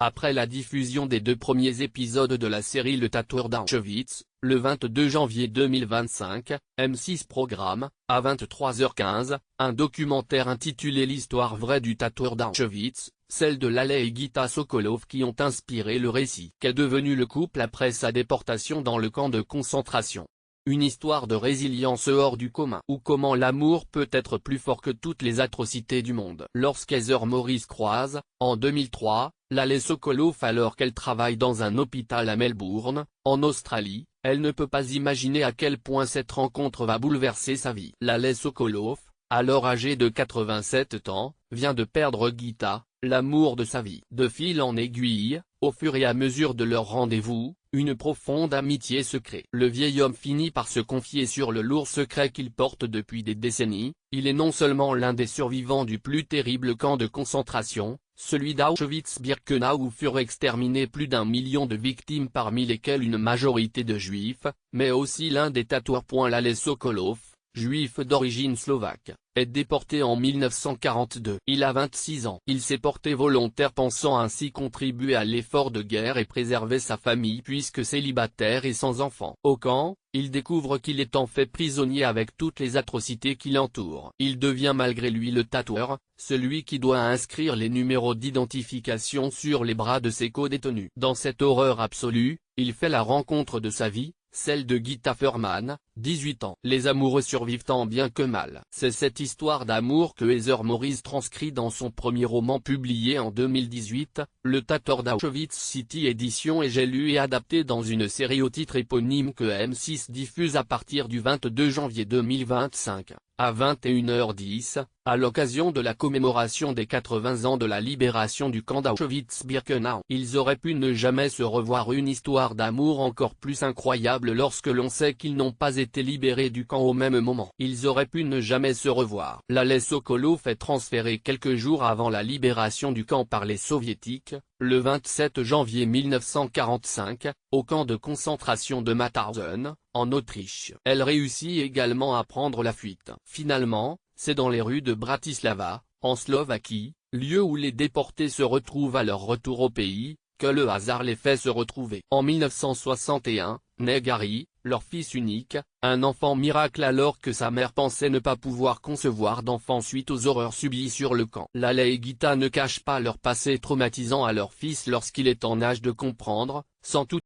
Après la diffusion des 2 premiers épisodes de la série Le Tatoueur d'Auschwitz, le 22 janvier 2025, M6 programme, à 23h15, un documentaire intitulé L'histoire vraie du tatoueur d'Auschwitz, celle de Laleh et Gita Sokolov qui ont inspiré le récit qu'est devenu le couple après sa déportation dans le camp de concentration. Une histoire de résilience hors du commun. Ou comment l'amour peut être plus fort que toutes les atrocités du monde. Lorsqu'Heather Morris croise, en 2003, Laleh Sokolov alors qu'elle travaille dans un hôpital à Melbourne, en Australie, elle ne peut pas imaginer à quel point cette rencontre va bouleverser sa vie. Laleh Sokolov, alors âgée de 87 ans, vient de perdre Gita, l'amour de sa vie. De fil en aiguille, au fur et à mesure de leur rendez-vous, une profonde amitié se crée. Le vieil homme finit par se confier sur le lourd secret qu'il porte depuis des décennies. Il est non seulement l'un des survivants du plus terrible camp de concentration, celui d'Auschwitz-Birkenau où furent exterminés plus d'1 million de victimes parmi lesquelles une majorité de juifs, mais aussi l'un des tatoueurs. Laleh Sokolov, juif d'origine slovaque, est déporté en 1942. Il a 26 ans. Il s'est porté volontaire pensant ainsi contribuer à l'effort de guerre et préserver sa famille puisque célibataire et sans enfant. Au camp, il découvre qu'il est en fait prisonnier avec toutes les atrocités qui l'entourent. Il devient malgré lui le tatoueur, celui qui doit inscrire les numéros d'identification sur les bras de ses co-détenus. Dans cette horreur absolue, il fait la rencontre de sa vie, celle de Gita Furman, 18 ans. Les amoureux survivent tant bien que mal. C'est cette histoire d'amour que Heather Morris transcrit dans son premier roman publié en 2018, Le Tatoueur d'Auschwitz City Edition et j'ai lu et adapté dans une série au titre éponyme que M6 diffuse à partir du 22 janvier 2025, à 21h10, à l'occasion de la commémoration des 80 ans de la libération du camp d'Auschwitz-Birkenau. Ils auraient pu ne jamais se revoir, une histoire d'amour encore plus incroyable lorsque l'on sait qu'ils n'ont pas été libérés du camp au même moment. Ils auraient pu ne jamais se revoir. Laleh Sokolov est transférée quelques jours avant la libération du camp par les soviétiques, le 27 janvier 1945, au camp de concentration de Mauthausen, en Autriche. Elle réussit également à prendre la fuite. Finalement, c'est dans les rues de Bratislava, en Slovaquie, lieu où les déportés se retrouvent à leur retour au pays, que le hasard les fait se retrouver. En 1961, naît Gary, leur fils unique, un enfant miracle alors que sa mère pensait ne pas pouvoir concevoir d'enfant suite aux horreurs subies sur le camp. Laleh et Gita ne cachent pas leur passé traumatisant à leur fils lorsqu'il est en âge de comprendre, sans tout